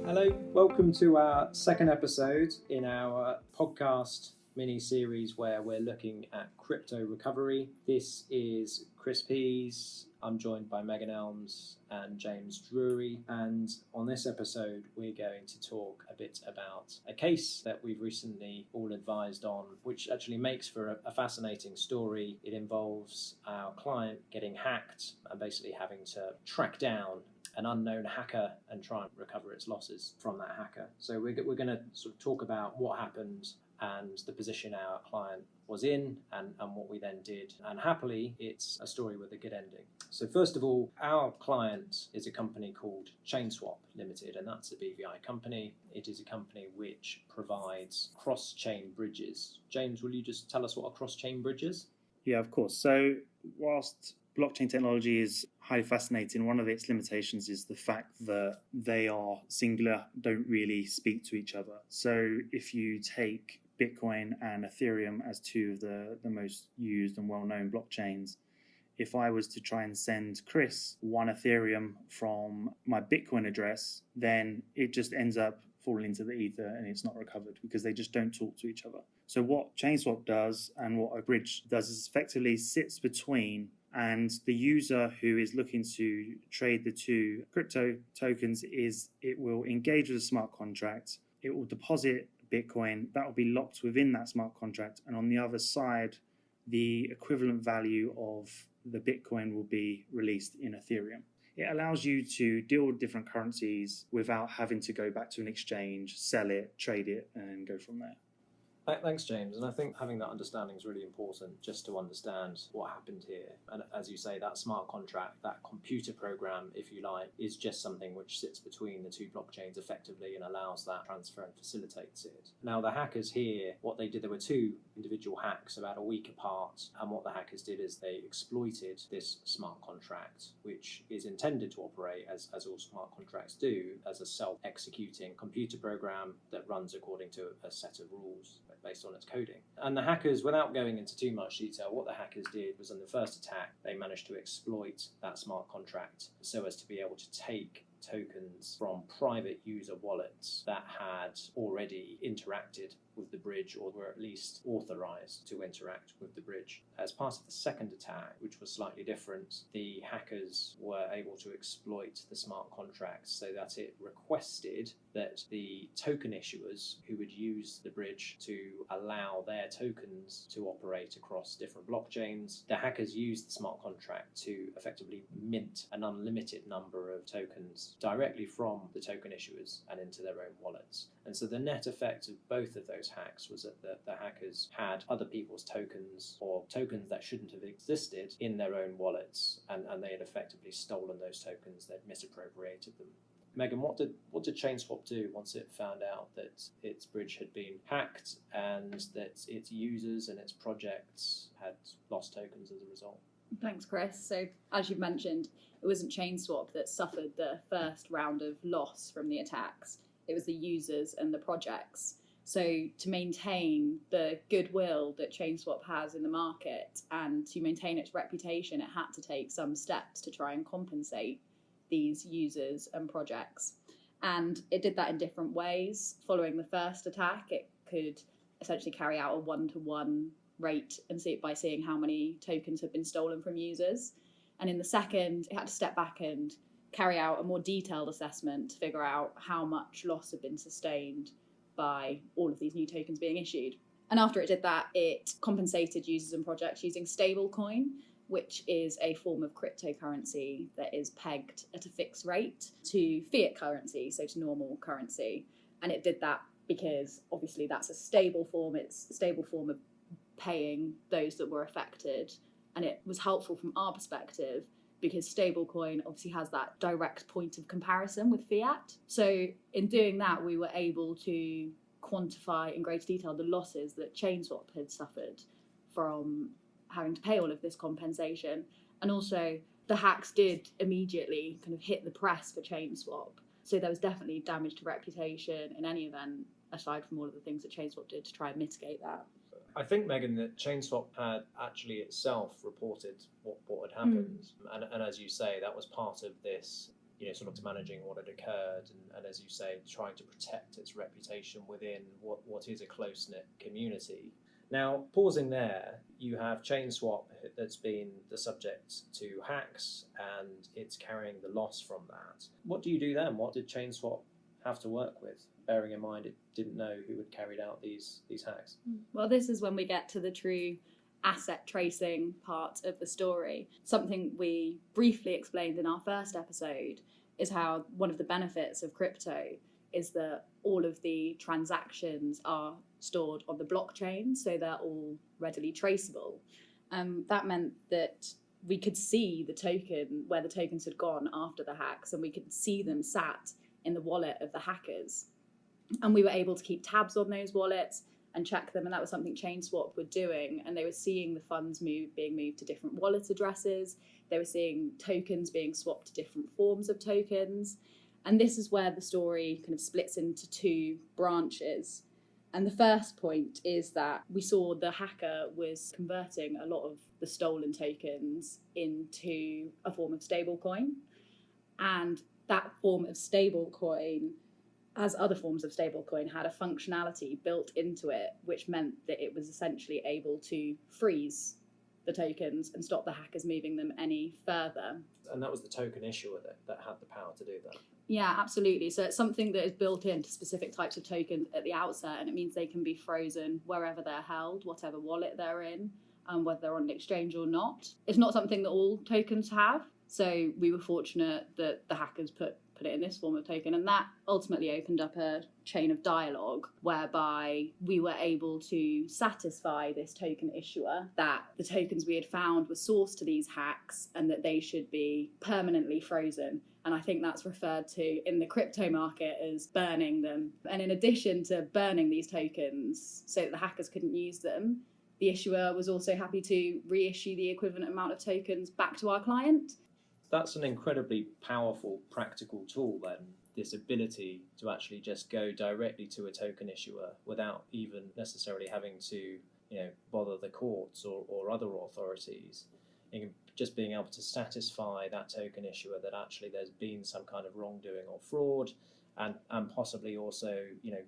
Hello, welcome to our second episode in our podcast mini-series where we're looking at crypto recovery. This is Chris Pease. I'm joined by Megan Elms and James Drury, and on this episode we're going to talk a bit about a case that we've recently all advised on, which actually makes for a fascinating story. It involves our client getting hacked and basically having to track down an unknown hacker and try and recover its losses from that hacker. So we're going to sort of talk about what happened and the position our client was in and what we then did. And happily, it's a story with a good ending. So first of all, our client is a company called ChainSwap Limited, and that's a BVI company. It is a company which provides cross-chain bridges. James, will you just tell us what a cross-chain bridge is? Yeah, of course. So whilst blockchain technology is highly fascinating, one of its limitations is the fact that they are singular, don't really speak to each other. So if you take Bitcoin and Ethereum as two of the most used and well-known blockchains, if I was to try and send Chris one Ethereum from my Bitcoin address, then it just ends up falling into the ether and it's not recovered because they just don't talk to each other. So what ChainSwap does and what a bridge does is effectively sits between, and the user who is looking to trade the two crypto tokens is it will engage with a smart contract. It will deposit Bitcoin that will be locked within that smart contract, and on the other side, the equivalent value of the Bitcoin will be released in Ethereum. It allows you to deal with different currencies without having to go back to an exchange, sell it, trade it, and go from there. Thanks, James. And I think having that understanding is really important just to understand what happened here. And as you say, that smart contract, that computer program, if you like, is just something which sits between the two blockchains effectively and allows that transfer and facilitates it. Now, the hackers here, what they did, there were two individual hacks about a week apart. And what the hackers did is they exploited this smart contract, which is intended to operate, as all smart contracts do, as a self-executing computer program that runs according to a set of rules based on its coding. And the hackers, without going into too much detail, what the hackers did was in the first attack, they managed to exploit that smart contract so as to be able to take tokens from private user wallets that had already interacted with the bridge or were at least authorized to interact with the bridge. As part of the second attack, which was slightly different, the hackers were able to exploit the smart contract so that it requested that the token issuers who would use the bridge to allow their tokens to operate across different blockchains, the hackers used the smart contract to effectively mint an unlimited number of tokens directly from the token issuers and into their own wallets. And so the net effect of both of those hacks was that the hackers had other people's tokens or tokens that shouldn't have existed in their own wallets, and they had effectively stolen those tokens, they'd misappropriated them. Megan, what did ChainSwap do once it found out that its bridge had been hacked and that its users and its projects had lost tokens as a result? Thanks, Chris. So, as you mentioned, it wasn't ChainSwap that suffered the first round of loss from the attacks. It was the users and the projects. So to maintain the goodwill that ChainSwap has in the market and to maintain its reputation, it had to take some steps to try and compensate these users and projects. And it did that in different ways. Following the first attack, it could essentially carry out a one-to-one rate and see it by seeing how many tokens have been stolen from users. And in the second, it had to step back and carry out a more detailed assessment to figure out how much loss had been sustained by all of these new tokens being issued. And after it did that, it compensated users and projects using stablecoin, which is a form of cryptocurrency that is pegged at a fixed rate to fiat currency, so to normal currency. And it did that because obviously that's a stable form. It's a stable form of paying those that were affected. And it was helpful from our perspective because stablecoin obviously has that direct point of comparison with fiat. So in doing that, we were able to quantify in greater detail the losses that ChainSwap had suffered from having to pay all of this compensation. And also the hacks did immediately kind of hit the press for ChainSwap. So there was definitely damage to reputation in any event, aside from all of the things that ChainSwap did to try and mitigate that. I think, Megan, that ChainSwap had actually itself reported what had happened. And as you say, that was part of this sort of managing what had occurred, and as you say, trying to protect its reputation within what is a close-knit community. Now, pausing there, you have ChainSwap that's been the subject to hacks, and it's carrying the loss from that. What do you do then? What did ChainSwap have to work with, bearing in mind it didn't know who had carried out these hacks? Well, this is when we get to the true asset tracing part of the story. Something we briefly explained in our first episode is how one of the benefits of crypto is that all of the transactions are stored on the blockchain, so they're all readily traceable. That meant that we could see the token, where the tokens had gone after the hacks, and we could see them sat in the wallet of the hackers. And we were able to keep tabs on those wallets and check them, and that was something ChainSwap were doing, and they were seeing the funds being moved to different wallet addresses. They were seeing tokens being swapped to different forms of tokens. And this is where the story kind of splits into two branches. And the first point is that we saw the hacker was converting a lot of the stolen tokens into a form of stablecoin. And that form of stablecoin, as other forms of stablecoin, had a functionality built into it, which meant that it was essentially able to freeze the tokens and stop the hackers moving them any further. And that was the token issuer that had the power to do that. Yeah, absolutely. So it's something that is built into specific types of tokens at the outset, and it means they can be frozen wherever they're held, whatever wallet they're in, whether they're on an exchange or not. It's not something that all tokens have. So we were fortunate that the hackers put it in this form of token, and that ultimately opened up a chain of dialogue whereby we were able to satisfy this token issuer that the tokens we had found were sourced to these hacks and that they should be permanently frozen. And I think that's referred to in the crypto market as burning them. And in addition to burning these tokens so that the hackers couldn't use them, the issuer was also happy to reissue the equivalent amount of tokens back to our client. That's an incredibly powerful, practical tool then, this ability to actually just go directly to a token issuer without even necessarily having to bother the courts or other authorities. And just being able to satisfy that token issuer that actually there's been some kind of wrongdoing or fraud, and possibly also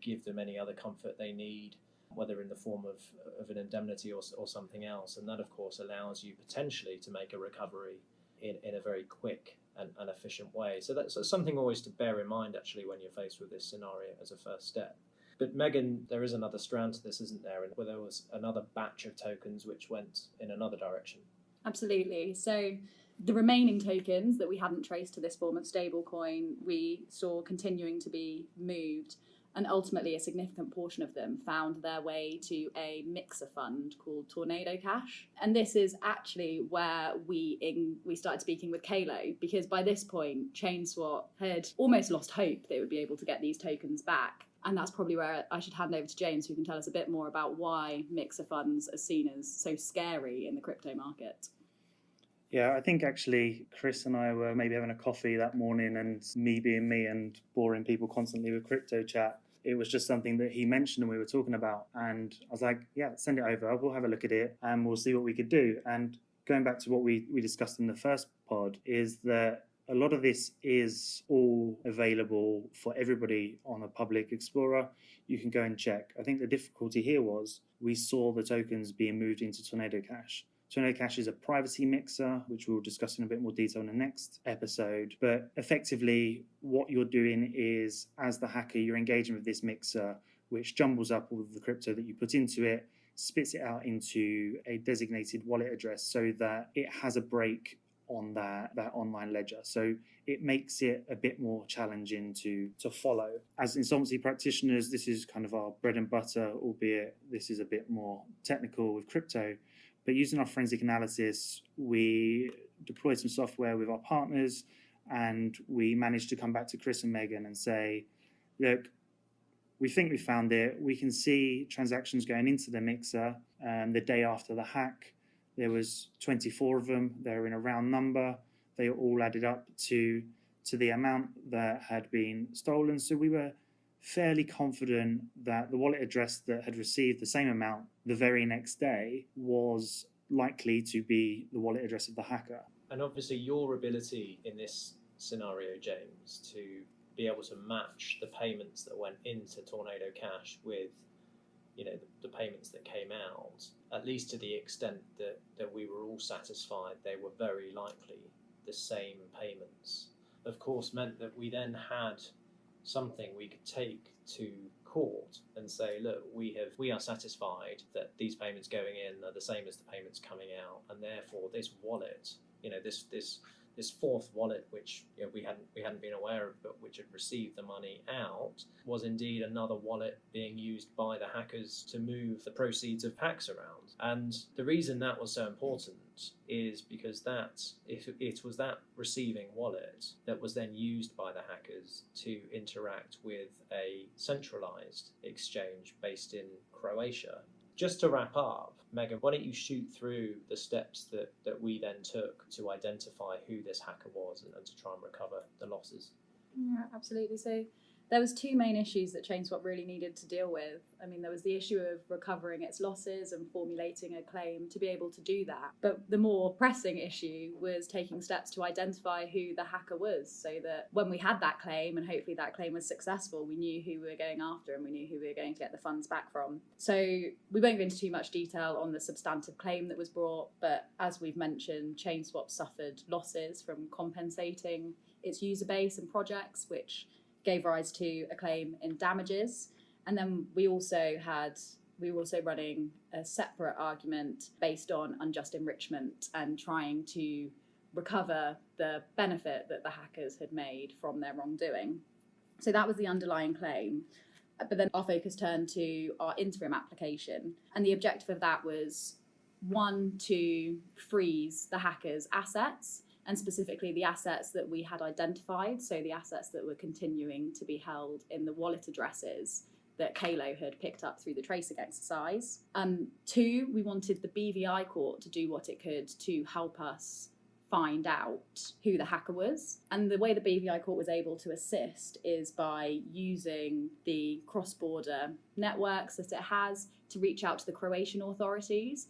give them any other comfort they need, whether in the form of an indemnity or something else. And that of course allows you potentially to make a recovery in a very quick and efficient way. So that's something always to bear in mind actually when you're faced with this scenario as a first step. But Megan, there is another strand to this, isn't there? And where there was another batch of tokens which went in another direction. Absolutely. So the remaining tokens that we hadn't traced to this form of stablecoin, we saw continuing to be moved, and ultimately a significant portion of them found their way to a mixer fund called Tornado Cash. And this is actually where we started speaking with Kalo, because by this point ChainSwap had almost lost hope they would be able to get these tokens back. And that's probably where I should hand over to James, who can tell us a bit more about why mixer funds are seen as so scary in the crypto market. Yeah, I think actually Chris and I were maybe having a coffee that morning, and me being me and boring people constantly with crypto chat, it was just something that he mentioned and we were talking about. And I was like, yeah, send it over. We'll have a look at it and we'll see what we could do. And going back to what we discussed in the first pod is that a lot of this is all available for everybody on a public explorer. You can go and check. I think the difficulty here was we saw the tokens being moved into Tornado Cash. Tornado Cash is a privacy mixer, which we'll discuss in a bit more detail in the next episode. But effectively, what you're doing is, as the hacker, you're engaging with this mixer, which jumbles up all of the crypto that you put into it, spits it out into a designated wallet address so that it has a break on that online ledger. So it makes it a bit more challenging to follow. As insolvency practitioners, this is kind of our bread and butter, albeit this is a bit more technical with crypto. But using our forensic analysis, we deployed some software with our partners, and we managed to come back to Chris and Megan and say, look, we think we found it. We can see transactions going into the mixer the day after the hack. There was 24 of them. They were in a round number. They all added up to the amount that had been stolen. So we were fairly confident that the wallet address that had received the same amount the very next day was likely to be the wallet address of the hacker. And obviously your ability in this scenario, James, to be able to match the payments that went into Tornado Cash with, the payments that came out, at least to the extent that we were all satisfied they were very likely the same payments, of course meant that we then had something we could take to court and say, look, we are satisfied that these payments going in are the same as the payments coming out, and therefore this wallet, this fourth wallet, which we hadn't been aware of, but which had received the money out, was indeed another wallet being used by the hackers to move the proceeds of hacks around. And the reason that was so important is because it was that receiving wallet that was then used by the hackers to interact with a centralized exchange based in Croatia. Just to wrap up, Megan, why don't you shoot through the steps that we then took to identify who this hacker was and to try and recover the losses? Yeah, absolutely. So there was two main issues that ChainSwap really needed to deal with. I mean, there was the issue of recovering its losses and formulating a claim to be able to do that. But the more pressing issue was taking steps to identify who the hacker was, so that when we had that claim, and hopefully that claim was successful, we knew who we were going after and we knew who we were going to get the funds back from. So we won't go into too much detail on the substantive claim that was brought, but as we've mentioned, ChainSwap suffered losses from compensating its user base and projects, which gave rise to a claim in damages. And then we were also running a separate argument based on unjust enrichment and trying to recover the benefit that the hackers had made from their wrongdoing. So that was the underlying claim. But then our focus turned to our interim application. And the objective of that was, one, to freeze the hackers' assets, and specifically the assets that we had identified, so the assets that were continuing to be held in the wallet addresses that Kalo had picked up through the tracing exercise. Two, we wanted the BVI court to do what it could to help us find out who the hacker was. And the way the BVI court was able to assist is by using the cross-border networks that it has to reach out to the Croatian authorities,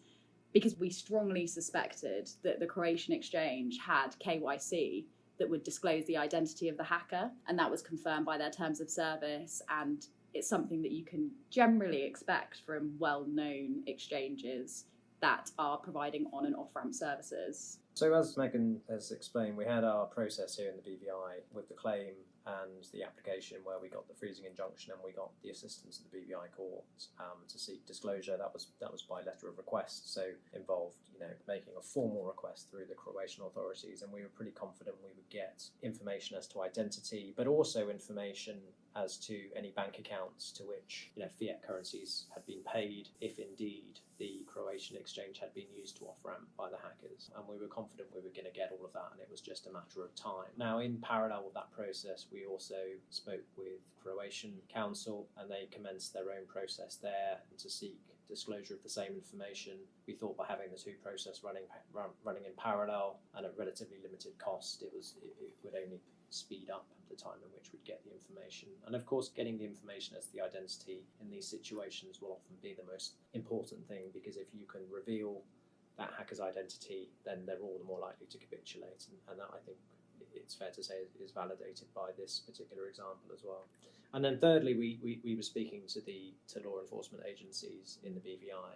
because we strongly suspected that the Croatian exchange had KYC that would disclose the identity of the hacker, and that was confirmed by their terms of service, and it's something that you can generally expect from well-known exchanges that are providing on- and off-ramp services. So as Megan has explained, we had our process here in the BVI with the claim and the application where we got the freezing injunction and we got the assistance of the BVI court to seek disclosure. That was by letter of request, so involved making a formal request through the Croatian authorities, and we were pretty confident we would get information as to identity, but also information as to any bank accounts to which fiat currencies had been paid, if indeed the Croatian exchange had been used to off-ramp by the hackers. And we were confident we were going to get all of that, and it was just a matter of time. Now, in parallel with that process, we also spoke with Croatian counsel, and they commenced their own process there to seek disclosure of the same information. We thought by having the two processes running in parallel and at relatively limited cost, it would only speed up the time in which we'd get the information. And of course, getting the information as the identity in these situations will often be the most important thing, because if you can reveal that hacker's identity, then they're all the more likely to capitulate, and that, I think it's fair to say, is validated by this particular example as well. And then thirdly, we were speaking to law enforcement agencies in the BVI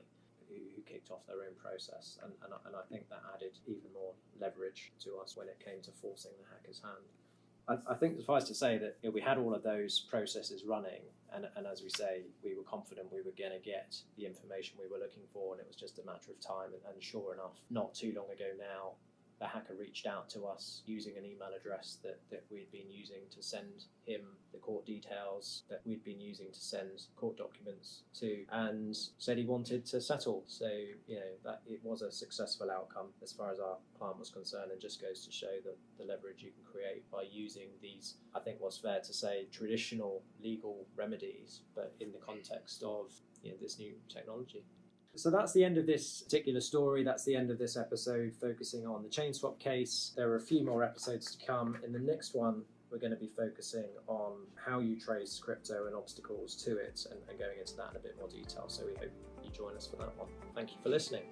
who kicked off their own process, and I think that added even more leverage to us when it came to forcing the hacker's hand. I think suffice to say that we had all of those processes running, and as we say, we were confident we were going to get the information we were looking for, and it was just a matter of time. And sure enough, not too long ago now, the hacker reached out to us using an email address that we'd been using to send him the court details, that we'd been using to send court documents to, and said he wanted to settle. So, that it was a successful outcome as far as our client was concerned, and just goes to show the leverage you can create by using these, I think what's fair to say, traditional legal remedies, but in the context of this new technology. So that's the end of this particular story. That's the end of this episode, focusing on the ChainSwap case. There are a few more episodes to come. In the next one, we're going to be focusing on how you trace crypto and obstacles to it, and going into that in a bit more detail. So we hope you join us for that one. Thank you for listening.